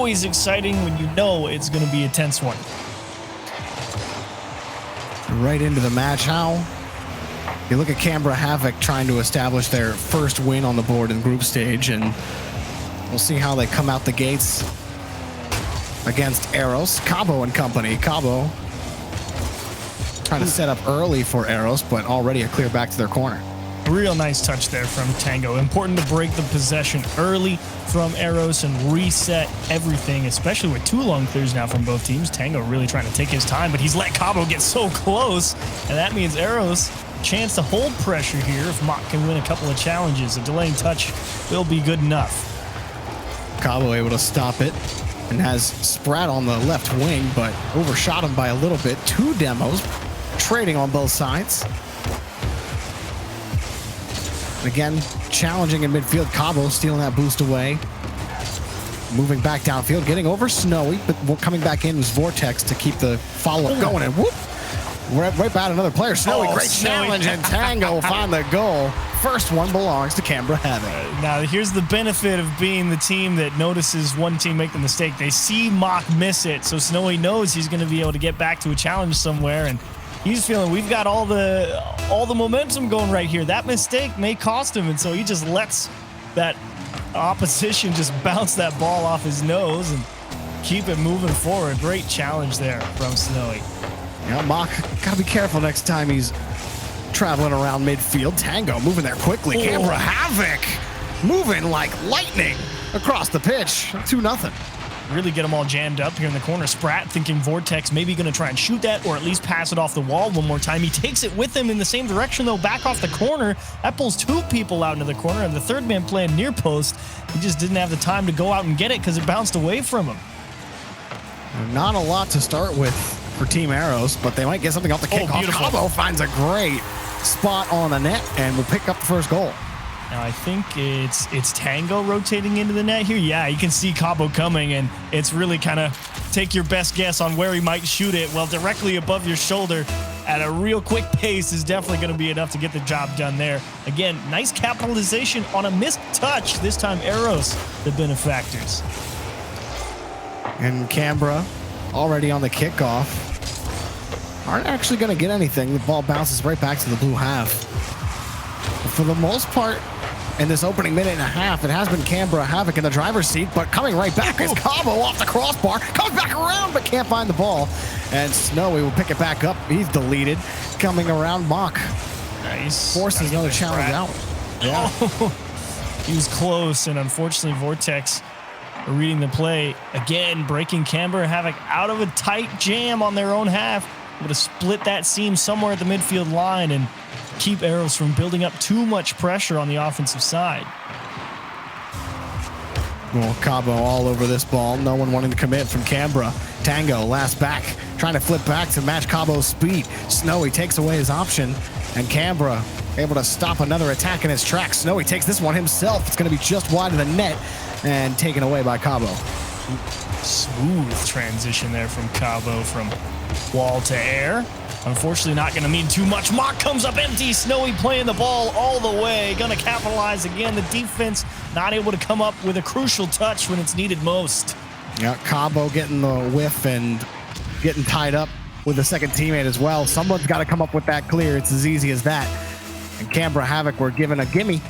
always exciting when you know it's going to be a tense one. Right into the match. How you look at Canberra Havoc trying to establish their first win on the board in group stage, and we'll see how they come out the gates against Eros. Cabo and company. Cabo trying to set up early for Eros, but already a clear back to their corner. Real nice touch there from Tango. Important to break the possession early from Eros and reset everything, especially with 2 long clears now from both teams. Tango really trying to take his time, but he's let Cabo get so close, and that means Eros chance to hold pressure here if Mock can win a couple of challenges. A delaying touch will be good enough. Cabo able to stop it and has Sprat on the left wing, but overshot him by a little bit. 2 demos trading on both sides. Again, challenging in midfield. Cabo stealing that boost away. Moving back downfield, getting over Snowy, but coming back in was Vortex to keep the follow-up going. And whoop! Right by another player. Snowy, great challenge, and Tango will find the goal. First one belongs to Canberra Havoc. Now, here's the benefit of being the team that notices one team make the mistake. They see Mock miss it, so Snowy knows he's going to be able to get back to a challenge somewhere, and he's feeling we've got all the momentum going right here. That mistake may cost him, and so he just lets that opposition just bounce that ball off his nose and keep it moving forward. Great challenge there from Snowy. Yeah, Mock, gotta be careful next time he's traveling around midfield. Tango moving there quickly. Canberra Havoc moving like lightning across the pitch. 2-0. Really get them all jammed up here in the corner. Sprat thinking Vortex maybe going to try and shoot that or at least pass it off the wall one more time. He takes it with him in the same direction, though, back off the corner. That pulls 2 people out into the corner, and the third man playing near post. He just didn't have the time to go out and get it because it bounced away from him. Not a lot to start with for Team Eros, but they might get something off the kickoff. Cabo finds a great spot on the net and will pick up the first goal. Now, I think it's Tango rotating into the net here. Yeah, you can see Cabo coming, and it's really kind of take your best guess on where he might shoot it. Well, directly above your shoulder at a real quick pace is definitely going to be enough to get the job done there. Again, nice capitalization on a missed touch. This time, Eros, the benefactors. And Canberra, already on the kickoff, aren't actually going to get anything. The ball bounces right back to the blue half. But for the most part, in this opening minute and a half, it has been Canberra Havoc in the driver's seat, but coming right back is Cabo off the crossbar, comes back around, but can't find the ball. And Snowy will pick it back up. He's deleted. Coming around, Mock. Nice. Forces another challenge out. Yeah. He was close, and unfortunately, Vortex reading the play. Again, breaking Canberra Havoc out of a tight jam on their own half. Able to split that seam somewhere at the midfield line and keep Eros from building up too much pressure on the offensive side. Well, Cabo all over this ball. No one wanting to commit from Canberra. Tango, last back, trying to flip back to match Cabo's speed. Snowy takes away his option, and Canberra able to stop another attack in his tracks. Snowy takes this one himself. It's going to be just wide of the net and taken away by Cabo. Smooth transition there from Cabo from wall to air. Unfortunately, not going to mean too much. Mock comes up empty. Snowy playing the ball all the way. Going to capitalize again. The defense not able to come up with a crucial touch when it's needed most. Yeah, Cabo getting the whiff and getting tied up with the second teammate as well. Someone's got to come up with that clear. It's as easy as that. And Canberra Havoc were given a gimme.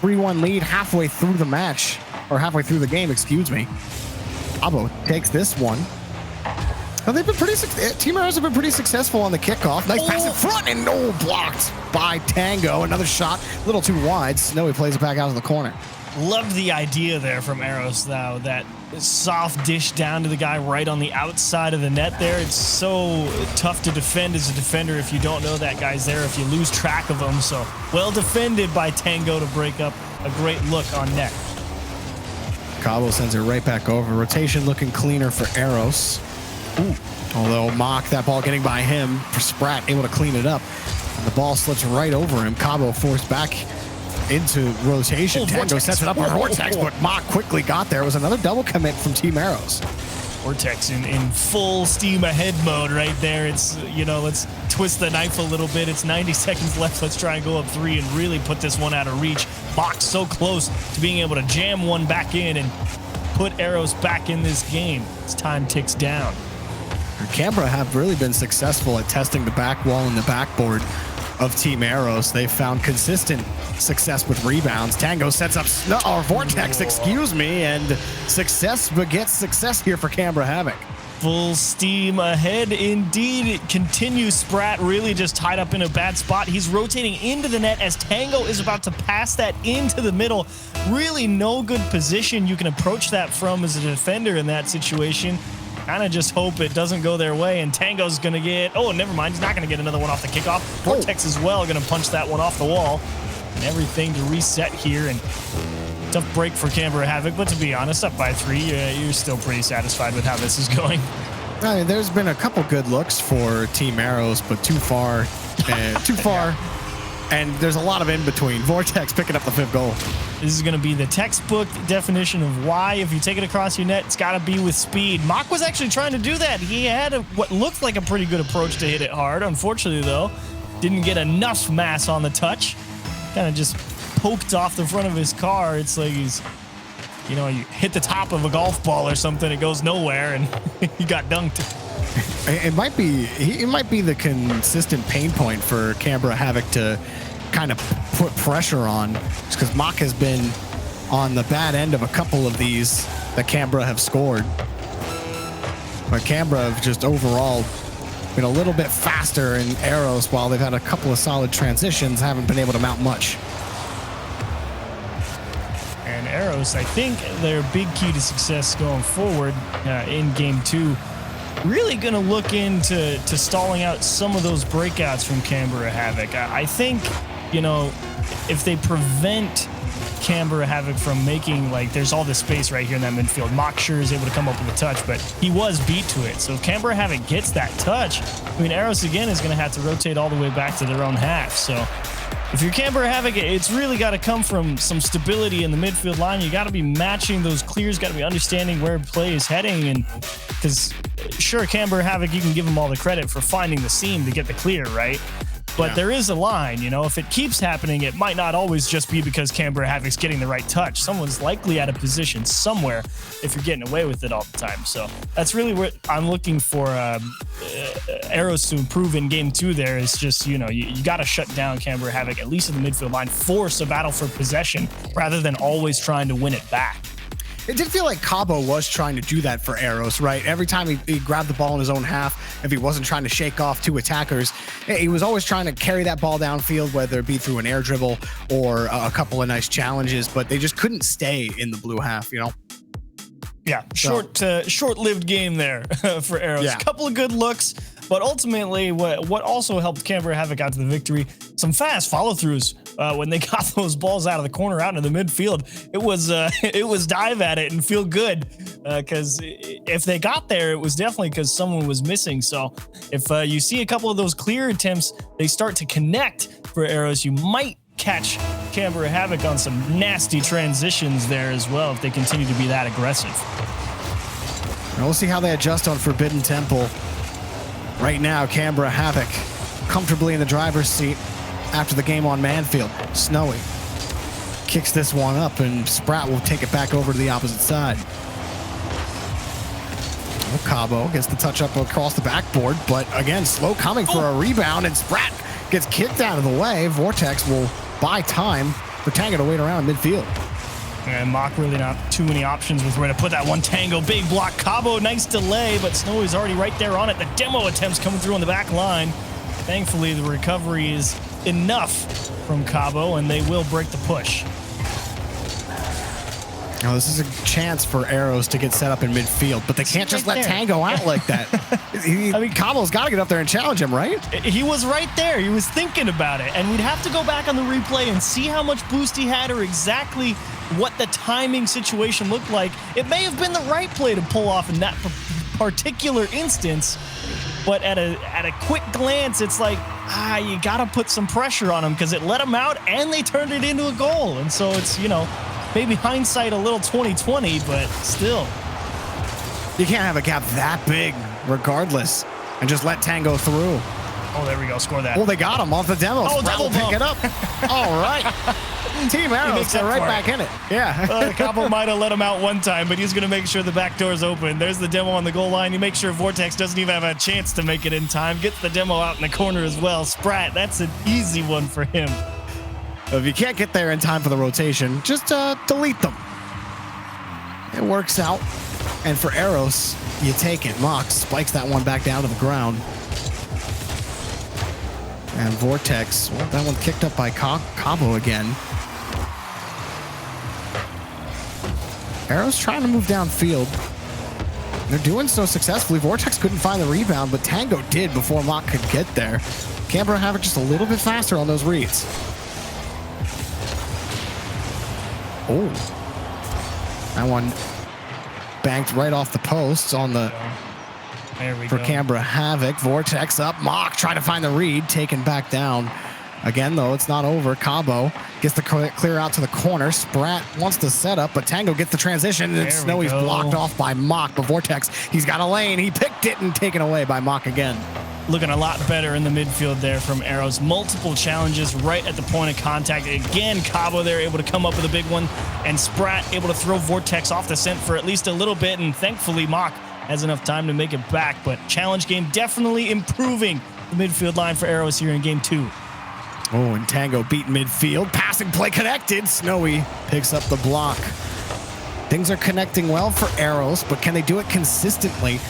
3-1 lead halfway through the match, or halfway through the game, excuse me. Cabo takes this one. Well, they've been Team Eros have been pretty successful on the kickoff. Nice pass in front and blocked by Tango. Another shot, a little too wide. Snowy plays it back out of the corner. Loved the idea there from Eros, though, that soft dish down to the guy right on the outside of the net there. It's so tough to defend as a defender if you don't know that guy's there, if you lose track of him. So well defended by Tango to break up a great look on net. Cabo sends it right back over. Rotation looking cleaner for Eros. Ooh. Although Mock, that ball getting by him for Sprat, able to clean it up. And the ball slips right over him. Cabo forced back into rotation. Tango sets it up for Vortex, but Mock quickly got there. It was another double commit from Team Eros. Vortex in full steam ahead mode right there. It's, you know, let's twist the knife a little bit. It's 90 seconds left. Let's try and go up 3 and really put this one out of reach. Mock so close to being able to jam one back in and put Eros back in this game as time ticks down. Canberra have really been successful at testing the back wall and the backboard of Team Eros. They've found consistent success with rebounds. Tango sets up Vortex, excuse me, and success begets success here for Canberra Havoc. Full steam ahead indeed. It continues. Sprat really just tied up in a bad spot. He's rotating into the net as Tango is about to pass that into the middle. Really no good position you can approach that from as a defender in that situation. Kind of just hope it doesn't go their way, and Tango's going to get... Oh, never mind. He's not going to get another one off the kickoff. Vortex as well going to punch that one off the wall. And everything to reset here, and tough break for Canberra Havoc, but to be honest, up by 3, you're still pretty satisfied with how this is going. I mean, there's been a couple good looks for Team Eros, but too far. And there's a lot of in between. Vortex picking up the 5th goal. This is going to be the textbook definition of why, if you take it across your net, it's got to be with speed. Mock was actually trying to do that. He had what looked like a pretty good approach to hit it hard. Unfortunately, though, didn't get enough mass on the touch. Kind of just poked off the front of his car. It's like he's, you know, you hit the top of a golf ball or something, it goes nowhere, and he got dunked. It might be the consistent pain point for Canberra Havoc to kind of put pressure on, just because Mock has been on the bad end of a couple of these that Canberra have scored. But Canberra have just overall been a little bit faster in Eros, while they've had a couple of solid transitions, haven't been able to mount much. And Eros, I think their big key to success going forward in game 2, really going to look into stalling out some of those breakouts from Canberra Havoc. I think, you know, if they prevent Canberra Havoc from making, like, there's all this space right here in that midfield. Mock sure is able to come up with a touch, but he was beat to it. So if Canberra Havoc gets that touch, I mean, Eros again is going to have to rotate all the way back to their own half. So if you're Canberra Havoc, it's really got to come from some stability in the midfield line. You got to be matching those clears, got to be understanding where play is heading. And because sure, Canberra Havoc, you can give them all the credit for finding the seam to get the clear, right? But there is a line, you know, if it keeps happening, it might not always just be because Canberra Havoc's getting the right touch. Someone's likely out of position somewhere if you're getting away with it all the time. So that's really what I'm looking for Eros to improve in game 2 there, is just, you know, you got to shut down Canberra Havoc, at least in the midfield line, force a battle for possession rather than always trying to win it back. It did feel like Cabo was trying to do that for Eros, right? Every time he grabbed the ball in his own half, if he wasn't trying to shake off 2 attackers, he was always trying to carry that ball downfield, whether it be through an air dribble or a couple of nice challenges, but they just couldn't stay in the blue half, you know? Yeah, short-lived game there for Eros. Yeah. A couple of good looks, but ultimately what also helped Canberra Havoc out to the victory, some fast follow-throughs when they got those balls out of the corner out into the midfield. It was dive at it and feel good, because if they got there, it was definitely because someone was missing. So if you see a couple of those clear attempts, they start to connect for Eros, you might catch Canberra Havoc on some nasty transitions there as well if they continue to be that aggressive. And we'll see how they adjust on Forbidden Temple. Right now, Canberra Havoc comfortably in the driver's seat after the game on Manfield. Snowy kicks this one up, and Sprat will take it back over to the opposite side. Cabo gets the touch up across the backboard, but again, slow coming for a rebound, and Sprat gets kicked out of the way. Vortex will buy time for Tango to wait around midfield. And Mock really not too many options with where to put that one. Tango, big block. Cabo, nice delay, but Snowy's already right there on it. The demo attempts coming through on the back line. Thankfully, the recovery is enough from Cabo, and they will break the push. Now, this is a chance for Eros to get set up in midfield, but they can't just let Tango out like that. I mean, Cabo's got to get up there and challenge him, right? He was right there. He was thinking about it, and we'd have to go back on the replay and see how much boost he had or exactly what the timing situation looked like. It may have been the right play to pull off in that particular instance, but at a quick glance, it's like, you got to put some pressure on him because it let him out and they turned it into a goal. And so it's, you know, maybe hindsight a little 20/20, but still. You can't have a gap that big regardless and just let Tango through. Oh, there we go. Score that. Well, they got him off the demo. Oh, Sprat will pick it up. All right. Team Eros, they're right back in it. Yeah. Cabo might have let him out one time, but he's going to make sure the back door's open. There's the demo on the goal line. You make sure Vortex doesn't even have a chance to make it in time. Gets the demo out in the corner as well. Sprat, that's an easy one for him. If you can't get there in time for the rotation, just delete them. It works out. And for Eros, you take it. Mox spikes that one back down to the ground. And Vortex, well, that one kicked up by Cabo again. Eros trying to move downfield. They're doing so successfully. Vortex couldn't find the rebound, but Tango did before Mock could get there. Canberra Havoc just a little bit faster on those reads. Oh. That one banked right off the posts on the... There we for go. Canberra Havoc. Vortex up. Mock trying to find the read. Taken back down. Again, though, it's not over. Cabo gets the clear out to the corner. Sprat wants to set up, but Tango gets the transition. And Snowy's blocked off by Mock. But Vortex, he's got a lane. He picked it and taken away by Mock again. Looking a lot better in the midfield there from Eros. Multiple challenges right at the point of contact. Again, Cabo there able to come up with a big one. And Sprat able to throw Vortex off the scent for at least a little bit. And thankfully, Mock has enough time to make it back. But challenge game definitely improving the midfield line for Eros here in game 2. Oh, and Tango beat midfield. Passing play connected. Snowy picks up the block. Things are connecting well for Eros, but can they do it consistently?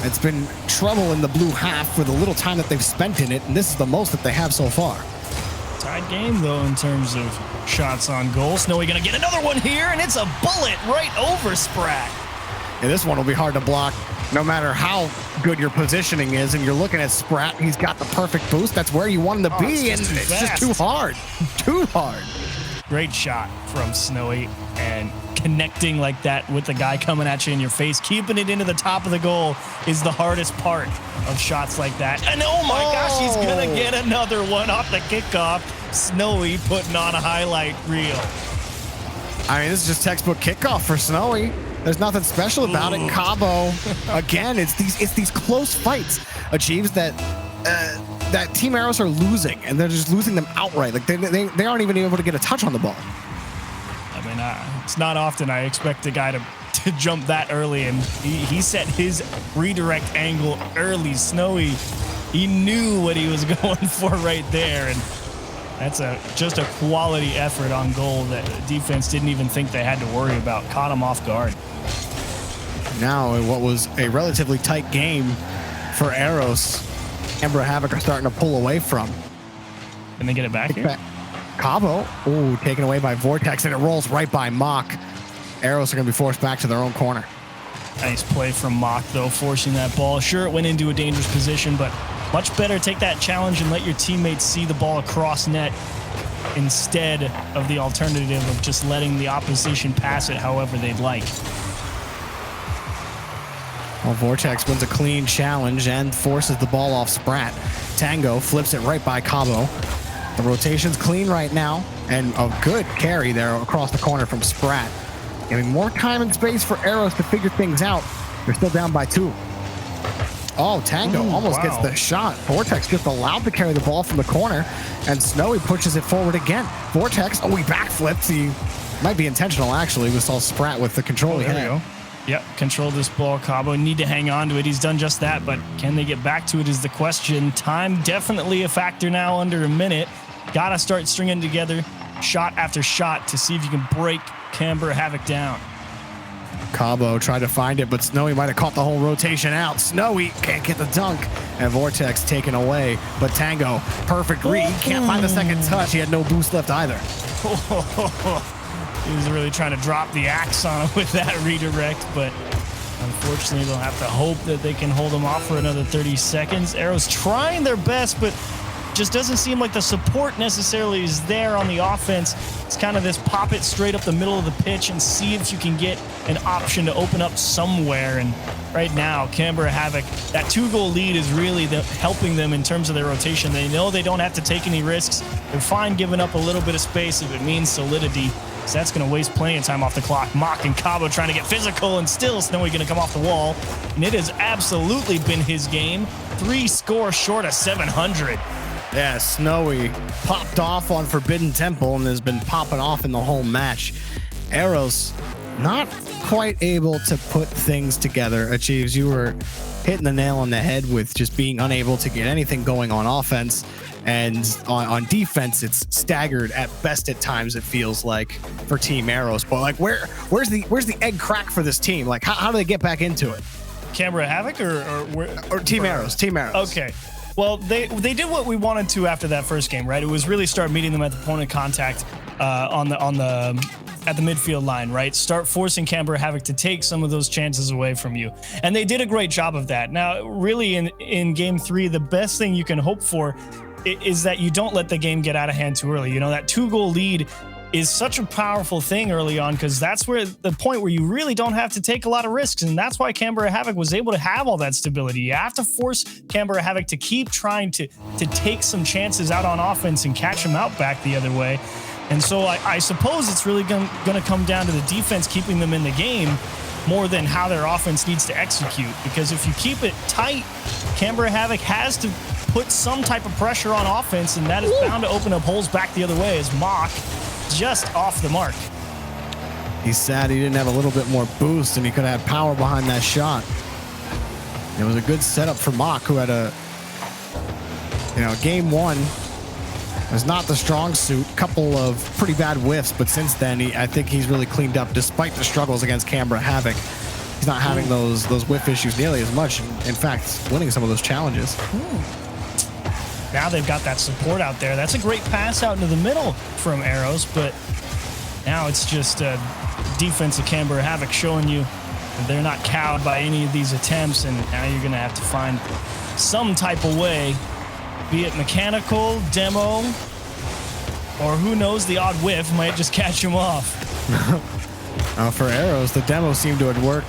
It's been trouble in the blue half for the little time that they've spent in it, and this is the most that they have so far. Tied game, though, in terms of shots on goal. Snowy going to get another one here, and it's a bullet right over Sprat. Yeah, this one will be hard to block no matter how good your positioning is. And you're looking at Sprat, he's got the perfect boost. That's where you want him to be, and it's just too hard. Too hard. Great shot from Snowy, and connecting like that with the guy coming at you in your face, keeping it into the top of the goal is the hardest part of shots like that. And oh my gosh, he's going to get another one off the kickoff. Snowy putting on a highlight reel. I mean, this is just textbook kickoff for Snowy. There's nothing special about it. Cabo, again, it's these close fights. Achieves that that Team Eros are losing, and they're just losing them outright. Like they aren't even able to get a touch on the ball. I mean, it's not often I expect a guy to jump that early, and he set his redirect angle early. Snowy, he knew what he was going for right there, and that's just a quality effort on goal that the defense didn't even think they had to worry about. Caught him off guard. Now, in what was a relatively tight game for Eros, Canberra Havoc are starting to pull away from. Can they get it back here? Cabo, ooh, taken away by Vortex, and it rolls right by Mock. Eros are going to be forced back to their own corner. Nice play from Mock, though, forcing that ball. Sure, it went into a dangerous position, but much better take that challenge and let your teammates see the ball across net instead of the alternative of just letting the opposition pass it however they'd like. Well, Vortex wins a clean challenge and forces the ball off Sprat. Tango flips it right by Cabo. The rotation's clean right now, and a good carry there across the corner from Sprat. Giving more time and space for Eros to figure things out. They're still down by 2. Oh, Tango almost gets the shot. Vortex just allowed to carry the ball from the corner, and Snowy pushes it forward again. Vortex, he backflips. He might be intentional, actually. We saw Sprat with the control he had. Yep, control this ball. Cabo need to hang on to it. He's done just that, but can they get back to it is the question. Time definitely a factor now, under a minute. Gotta start stringing together shot after shot to see if you can break Canberra Havoc down. Cabo tried to find it, but Snowy might have caught the whole rotation out. Snowy can't get the dunk, and Vortex taken away. But Tango, perfect read. Can't find the second touch. He had no boost left either. He was really trying to drop the axe on him with that redirect, but unfortunately they'll have to hope that they can hold him off for another 30 seconds. Eros trying their best, but just doesn't seem like the support necessarily is there on the offense. It's kind of this pop it straight up the middle of the pitch and see if you can get an option to open up somewhere. And right now, Canberra Havoc, that 2-goal lead is really helping them in terms of their rotation. They know they don't have to take any risks. They're fine giving up a little bit of space if it means solidity. So that's going to waste plenty of time off the clock. Mock and Cabo trying to get physical, and still Snowy going to come off the wall. And it has absolutely been his game. 3 scores short of 700. Yeah, Snowy popped off on Forbidden Temple and has been popping off in the whole match. Eros not quite able to put things together. Achieves, you were hitting the nail on the head with just being unable to get anything going on offense. And on defense, it's staggered at best at times, it feels like, for Team Eros. But like, where's the egg crack for this team? Like, how do they get back into it? Canberra Havoc or Team Eros? Team Eros. Okay. Well, they did what we wanted to after that first game, right? It was really start meeting them at the point of contact at the midfield line, right? Start forcing Canberra Havoc to take some of those chances away from you. And they did a great job of that. Now, really, in game 3, the best thing you can hope for is that you don't let the game get out of hand too early. You know, that 2-goal lead is such a powerful thing early on, because that's where the point where you really don't have to take a lot of risks. And that's why Canberra Havoc was able to have all that stability. You have to force Canberra Havoc to keep trying to take some chances out on offense and catch them out back the other way. And so I suppose it's really going to come down to the defense keeping them in the game more than how their offense needs to execute. Because if you keep it tight, Canberra Havoc has to put some type of pressure on offense, and that is bound to open up holes back the other way as Mock just off the mark. He's sad he didn't have a little bit more boost and he could have had power behind that shot. It was a good setup for Mock, who had game 1 was not the strong suit. Couple of pretty bad whiffs, but since then, I think he's really cleaned up despite the struggles against Canberra Havoc. He's not having those whiff issues nearly as much. In fact, winning some of those challenges. Now they've got that support out there. That's a great pass out into the middle from Eros, but now it's just defense of Canberra Havoc showing you that they're not cowed by any of these attempts, and now you're going to have to find some type of way, be it mechanical, demo, or who knows, the odd whiff might just catch him off. For Eros, the demo seemed to have worked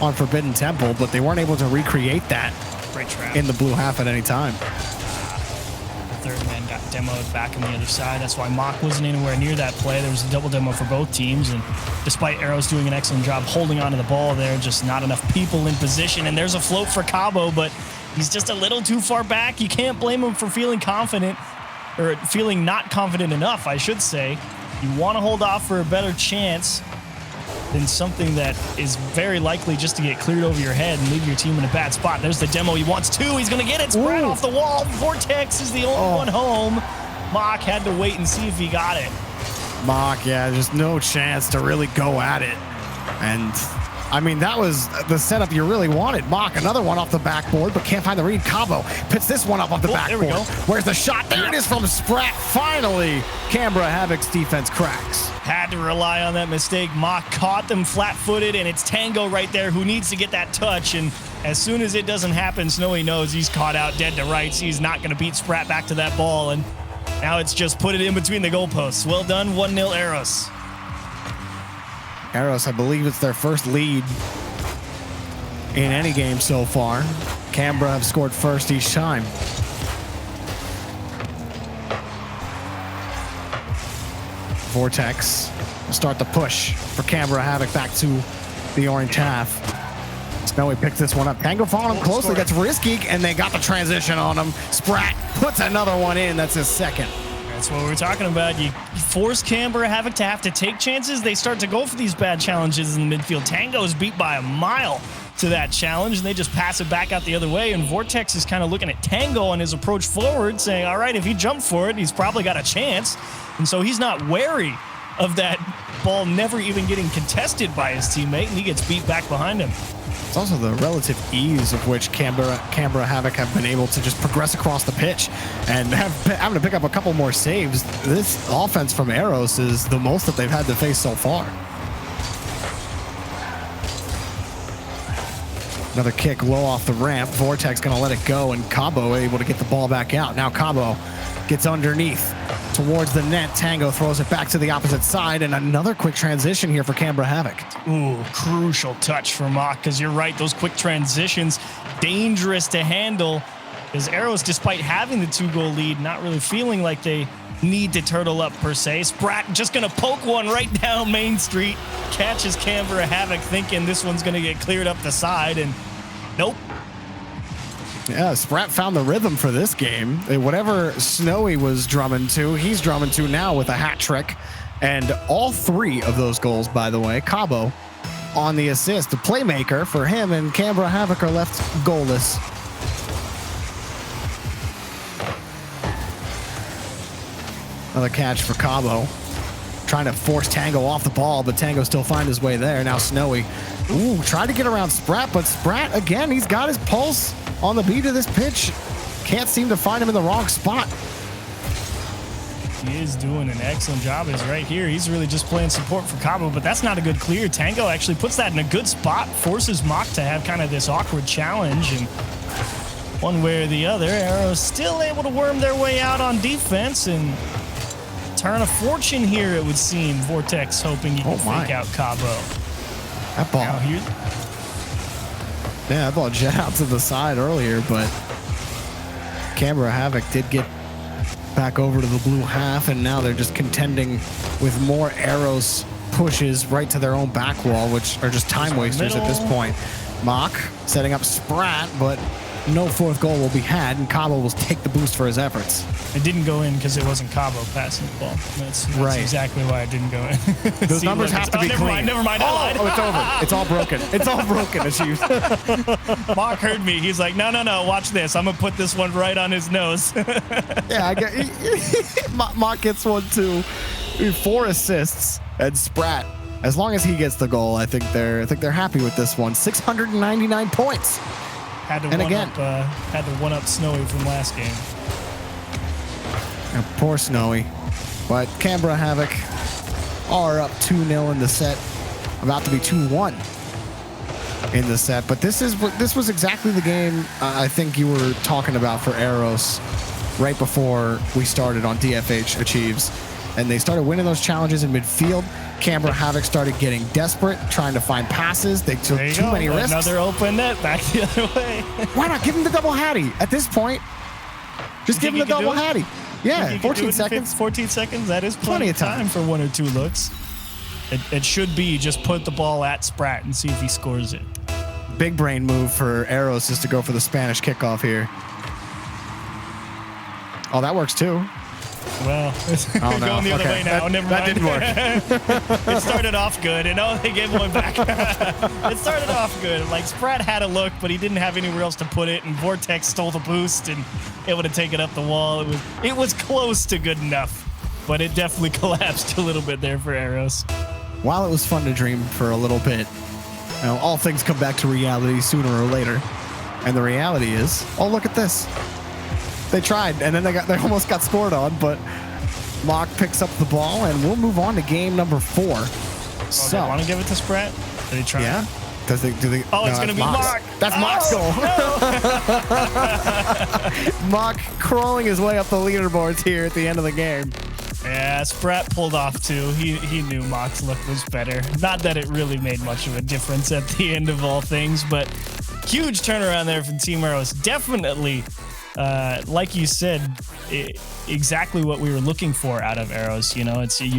on Forbidden Temple, but they weren't able to recreate that in the blue half at any time. Third man got demoed back on the other side. That's why Mock wasn't anywhere near that play. There was a double demo for both teams, and despite Eros doing an excellent job holding onto the ball there, just not enough people in position. And there's a float for Cabo, but he's just a little too far back. You can't blame him for feeling confident, or feeling not confident enough, I should say. You want to hold off for a better chance than something that is very likely just to get cleared over your head and leave your team in a bad spot. There's the demo. He wants 2. He's going to get it. Spread off the wall. Vortex is the only one home. Mock had to wait and see if he got it. Mock, yeah, just no chance to really go at it. And I mean, that was the setup you really wanted. Mock, another one off the backboard, but can't find the read. Cabo picks this one up off the backboard. There we go. Where's the shot? There it is from Sprat. Finally, Canberra Havoc's defense cracks. Had to rely on that mistake. Mock caught them flat-footed, and it's Tango right there who needs to get that touch. And as soon as it doesn't happen, Snowy knows he's caught out dead to rights. He's not going to beat Sprat back to that ball, and now it's just put it in between the goalposts. Well done, 1-0 Eros. Eros, I believe it's their first lead in any game so far. Canberra have scored first each time. Vortex will start the push for Canberra Havoc back to the orange half. Snowy picks this one up. Tango following him closely. That's risky, and they got the transition on him. Sprat puts another one in. That's his second. That's what we're talking about. You force Canberra Havoc to have to take chances. They start to go for these bad challenges in the midfield. Tango is beat by a mile to that challenge, and they just pass it back out the other way. And Vortex is kind of looking at Tango on his approach forward, saying, all right, if he jumped for it, he's probably got a chance. And so he's not wary of that ball never even getting contested by his teammate, and he gets beat back behind him. It's also the relative ease of which Canberra Havoc have been able to just progress across the pitch and having to pick up a couple more saves. This offense from Eros is the most that they've had to face so far. Another kick low off the ramp. Vortex going to let it go, and Cabo able to get the ball back out. Now Cabo gets underneath towards the net. Tango throws it back to the opposite side, and another quick transition here for Canberra Havoc. Ooh, crucial touch for Mock, because you're right, those quick transitions, dangerous to handle, because Eros, despite having the 2-goal lead, not really feeling like they need to turtle up per se. Sprat just going to poke one right down Main Street, catches Canberra Havoc thinking this one's going to get cleared up the side, and nope. Yeah, Sprat found the rhythm for this game. Whatever Snowy was drumming to, he's drumming to now with a hat trick. And all 3 of those goals, by the way, Cabo on the assist. The playmaker for him, and Canberra Havoc are left goalless. Another catch for Cabo. Trying to force Tango off the ball, but Tango still finds his way there. Now Snowy. Ooh, tried to get around Sprat, but Sprat, again, he's got his pulse on the beat of this pitch. Can't seem to find him in the wrong spot. He is doing an excellent job. He's right here. He's really just playing support for Cabo, but that's not a good clear. Tango actually puts that in a good spot, forces Mock to have kind of this awkward challenge, and one way or the other, Eros still able to worm their way out on defense and turn a fortune here, it would seem. Vortex hoping he can fake out Cabo. That ball. Now here. Yeah, that ball jet out to the side earlier, but Canberra Havoc did get back over to the blue half, and now they're just contending with more Eros pushes right to their own back wall, which are just time wasters at this point. Mock setting up Sprat, but no 4th goal will be had, and Cabo will take the boost for his efforts. It didn't go in because it wasn't Cabo passing the ball. That's right. Exactly why it didn't go in. Those numbers have to be clean. Never mind. Oh, it's over. It's all broken. It's all broken, Ashish. Mock heard me. He's like, no, watch this. I'm going to put this one right on his nose. Yeah, I get Mock gets 1, 2, 4 assists, and Sprat, as long as he gets the goal, I think they're happy with this one. 699 points. Had to one up Snowy from last game. And poor Snowy. But Canberra Havoc are up 2-0 in the set. About to be 2-1 in the set. But this was exactly the game I think you were talking about for Eros right before we started on DFH Achieves. And they started winning those challenges in midfield. Canberra Havoc started getting desperate, trying to find passes. They took too many risks. Another open net back the other way. Why not give him the double hattie at this point? Just give him the double hattie. Yeah, 14 seconds. 14 seconds. That is plenty of time for 1 or 2 looks. It should be just put the ball at Sprat and see if he scores it. Big brain move for Eros is to go for the Spanish kickoff here. Oh, that works too. Well, it's going the other way now. Never mind. That didn't work. It started off good, and they gave one back. It started off good. Like, Sprat had a look, but he didn't have anywhere else to put it, and Vortex stole the boost and able to take it up the wall. It was close to good enough, but it definitely collapsed a little bit there for Eros. While it was fun to dream for a little bit, all things come back to reality sooner or later. And the reality is, oh, look at this. They tried, and then they almost got scored on, but Mock picks up the ball, and we'll move on to game number 4. So, they want to give it to Sprat? Did he try? Yeah. Do they? Oh, it's going to be Mock. That's Mock's goal. No. Mock crawling his way up the leaderboards here at the end of the game. Yeah, Sprat pulled off too. He knew Mock's look was better. Not that it really made much of a difference at the end of all things, but huge turnaround there from Team Eros. Definitely. Like you said, exactly what we were looking for out of Eros. You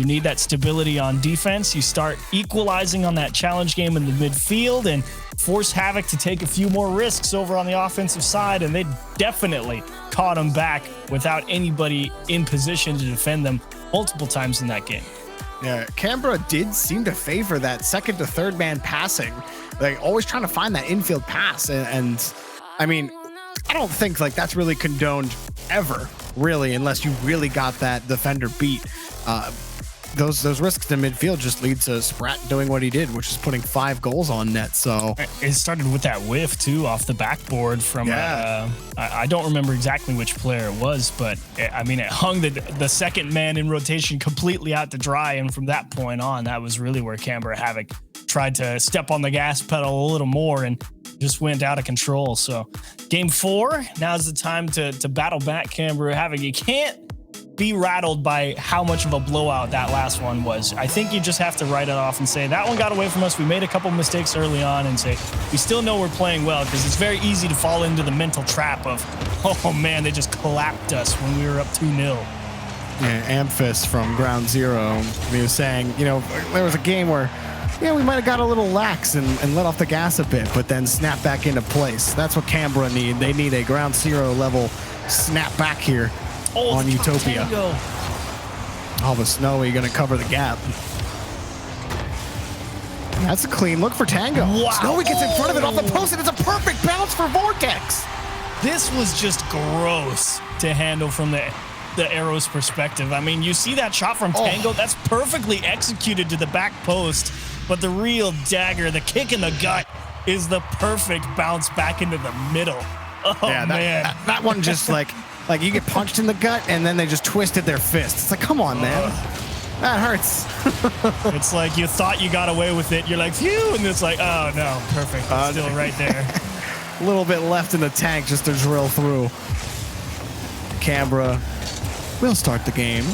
need that stability on defense. You start equalizing on that challenge game in the midfield and force Havoc to take a few more risks over on the offensive side, and they definitely caught them back without anybody in position to defend them multiple times in that game. Yeah, Canberra did seem to favor that second to third man passing, like always trying to find that infield pass, and I mean, I don't think that's really condoned ever, really, unless you really got that defender beat. Those risks in midfield just lead to Sprat doing what he did, which is putting 5 goals on net. So it started with that whiff too off the backboard from I don't remember exactly which player it was, but it hung the second man in rotation completely out to dry, and from that point on, that was really where Canberra Havoc tried to step on the gas pedal a little more and just went out of control. So game 4, now's the time to battle back Canberra Havoc. You can't be rattled by how much of a blowout that last one was. I think you just have to write it off and say that one got away from us. We made a couple mistakes early on, and say we still know we're playing well, because it's very easy to fall into the mental trap of, oh man, they just clapped us when we were up 2-0. Yeah, Amphis from Ground Zero, he was saying, there was a game where yeah, we might have got a little lax and let off the gas a bit, but then snap back into place. That's what Canberra need. They need a ground zero level snap back here on Utopia. Oh, but Snowy going to cover the gap. That's a clean look for Tango. Wow. Snowy gets in front of it off the post, and it's a perfect bounce for Vortex. This was just gross to handle from the Eros perspective. I mean, you see that shot from Tango, that's perfectly executed to the back post, but the real dagger, the kick in the gut, is the perfect bounce back into the middle. Oh, yeah, man. That one just like you get punched in the gut, and then they just twisted their fist. It's like, come on, man. That hurts. It's like you thought you got away with it. You're like, phew, and it's like, oh, no, perfect. It's still right there. A little bit left in the tank just to drill through. Canberra will start the game,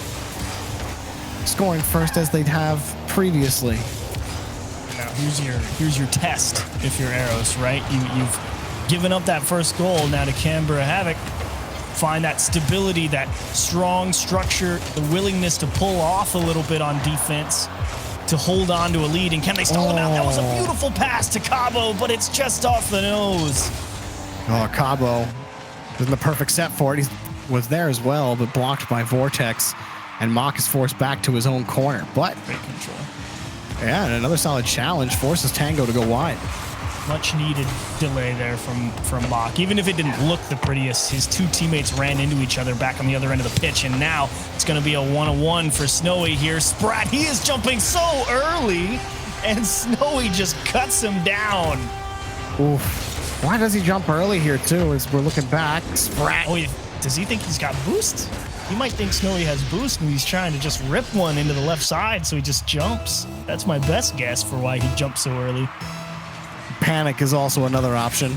scoring first as they'd have previously. Now here's your test if you're Eros, right? You've given up that first goal. Now to Canberra Havoc, find that stability, that strong structure, the willingness to pull off a little bit on defense, to hold on to a lead. And can they stall them out? That was a beautiful pass to Cabo, but it's just off the nose. Oh, Cabo was in the perfect set for it. He was there as well, but blocked by Vortex. And Mock is forced back to his own corner. But great control. Yeah, and another solid challenge forces Tango to go wide. Much needed delay there from Mock. Even if it didn't look the prettiest, his two teammates ran into each other back on the other end of the pitch, and now it's going to be a 1-on-1 for Snowy here. Sprat, he is jumping so early, and Snowy just cuts him down. Oof. Why does he jump early here, too, as we're looking back? Sprat. Oh, does he think he's got boost? He might think Snowy has boost, and he's trying to just rip one into the left side, so he just jumps. That's my best guess for why he jumped so early. Panic is also another option.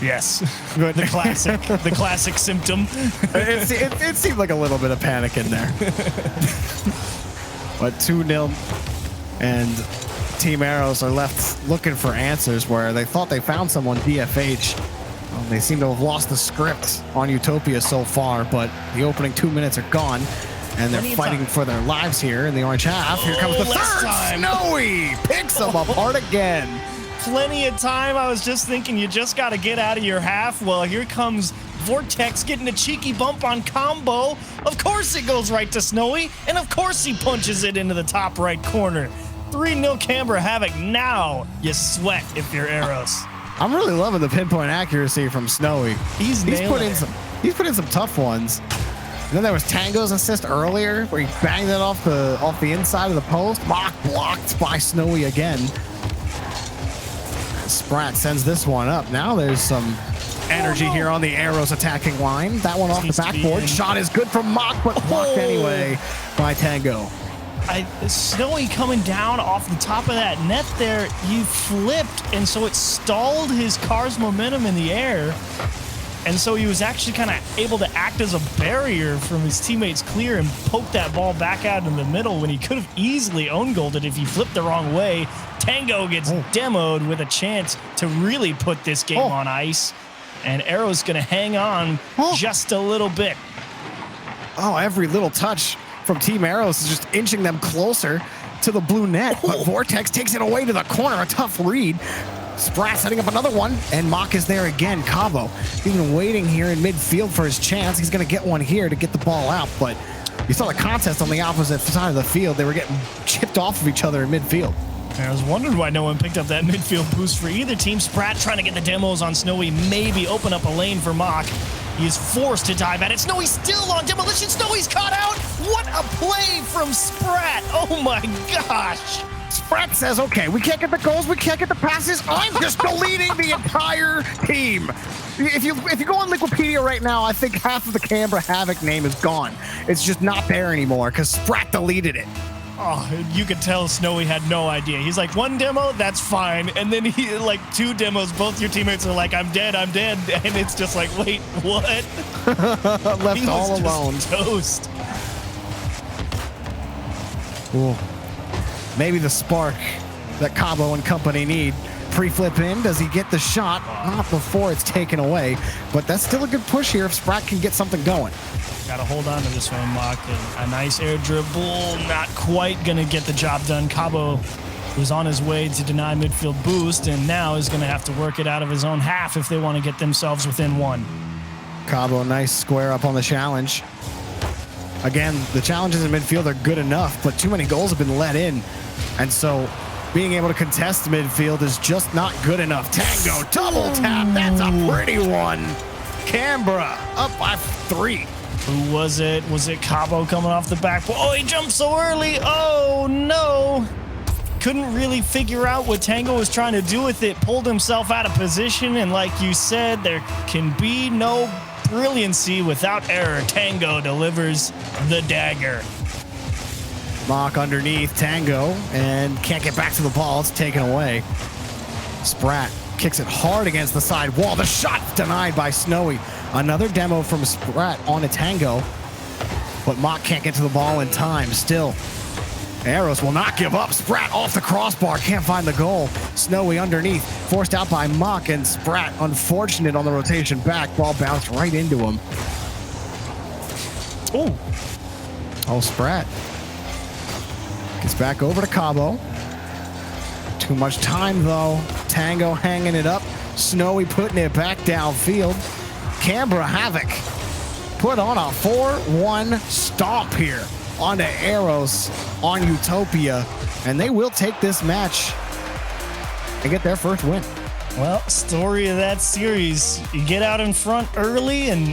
Yes, the classic symptom. It seemed like a little bit of panic in there. But 2-0, and Team Eros are left looking for answers where they thought they found someone DFH. They seem to have lost the script on Utopia so far, but the opening 2 minutes are gone, and they're fighting for their lives here in the orange half. Here comes the third. Snowy picks them apart again. Plenty of time. I was just thinking you just got to get out of your half. Well, here comes Vortex getting a cheeky bump on combo. Of course it goes right to Snowy, and of course he punches it into the top right corner. 3-0 Canberra Havoc. Now you sweat if you're Eros. I'm really loving the pinpoint accuracy from Snowy. He's put in some tough ones. And then there was Tango's assist earlier where he banged it off the inside of the post. Mock blocked by Snowy again. Sprat sends this one up. Now there's some energy here on the Eros attacking line. That one off the backboard. Shot is good from Mock, but blocked anyway by Tango. Snowy coming down off the top of that net there, he flipped, and so it stalled his car's momentum in the air, and so he was actually kind of able to act as a barrier from his teammates clear and poke that ball back out in the middle when he could have easily own goaled it if he flipped the wrong way. Tango gets demoed with a chance to really put this game on ice, and Ero's going to hang on just a little bit. Oh, every little touch from Team Eros is just inching them closer to the blue net. But Vortex takes it away to the corner. A tough read. Sprat setting up another one, and Mock is there again. Cabo even waiting here in midfield for his chance. He's going to get one here to get the ball out, but you saw the contest on the opposite side of the field. They were getting chipped off of each other in midfield. I was wondering why no one picked up that midfield boost for either team. Sprat trying to get the demos on Snowy, maybe open up a lane for Mock. He is forced to dive at it. Snowy's still on demolition. Snowy's caught out. What a play from Sprat. Oh my gosh. Sprat says, okay, we can't get the goals, we can't get the passes. I'm just deleting the entire team. If you go on Wikipedia right now, I think half of the Canberra Havoc name is gone. It's just not there anymore because Sprat deleted it. Oh, you could tell Snowy had no idea. He's like, one demo, that's fine. And then he, like, two demos, both your teammates are like, I'm dead. And it's just like, wait, what? Left he all was alone. Just toast. Ooh. Maybe the spark that Cabo and company need. Pre-flip in, does he get the shot? Not before it's taken away, but that's still a good push here if Sprat can get something going. Got to hold on to this one, Mock. A nice air dribble, not quite going to get the job done. Cabo was on his way to deny midfield boost, and now is going to have to work it out of his own half if they want to get themselves within one. Cabo, nice square up on the challenge. Again, the challenges in midfield are good enough, but too many goals have been let in. And so being able to contest midfield is just not good enough. Tango, double tap. That's a pretty one. Canberra up by 3. Who was it? Was it Cabo coming off the back? Oh, he jumped so early. Oh, no. Couldn't really figure out what Tango was trying to do with it. Pulled himself out of position. And like you said, there can be no brilliancy without error. Tango delivers the dagger. Mock underneath Tango and can't get back to the ball. It's taken away. Sprat kicks it hard against the side wall. The shot denied by Snowy. Another demo from Sprat on a Tango, but Mock can't get to the ball in time. Still, Eros will not give up. Sprat off the crossbar, can't find the goal. Snowy underneath, forced out by Mock, and Sprat unfortunate on the rotation back. Ball bounced right into him. Oh, Sprat gets back over to Cabo. Too much time though. Tango hanging it up. Snowy putting it back downfield. Canberra Havoc put on a 4-1 stomp here onto Eros on Utopia, and they will take this match and get their first win. Well, story of that series. You get out in front early and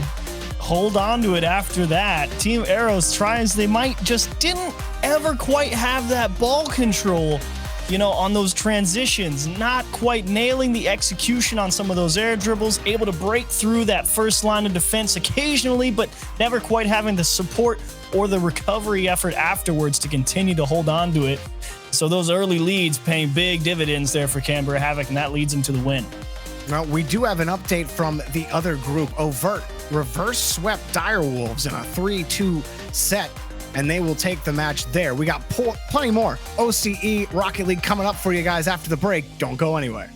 hold on to it after that. Team Eros tries they might just didn't ever quite have that ball control, you know, on those transitions, not quite nailing the execution on some of those air dribbles, able to break through that first line of defense occasionally, but never quite having the support or the recovery effort afterwards to continue to hold on to it. So those early leads paying big dividends there for Canberra Havoc, and that leads them to the win. Now, we do have an update from the other group. Overt reverse swept Direwolves in a 3-2 set, and they will take the match there. We got plenty more OCE Rocket League coming up for you guys after the break. Don't go anywhere.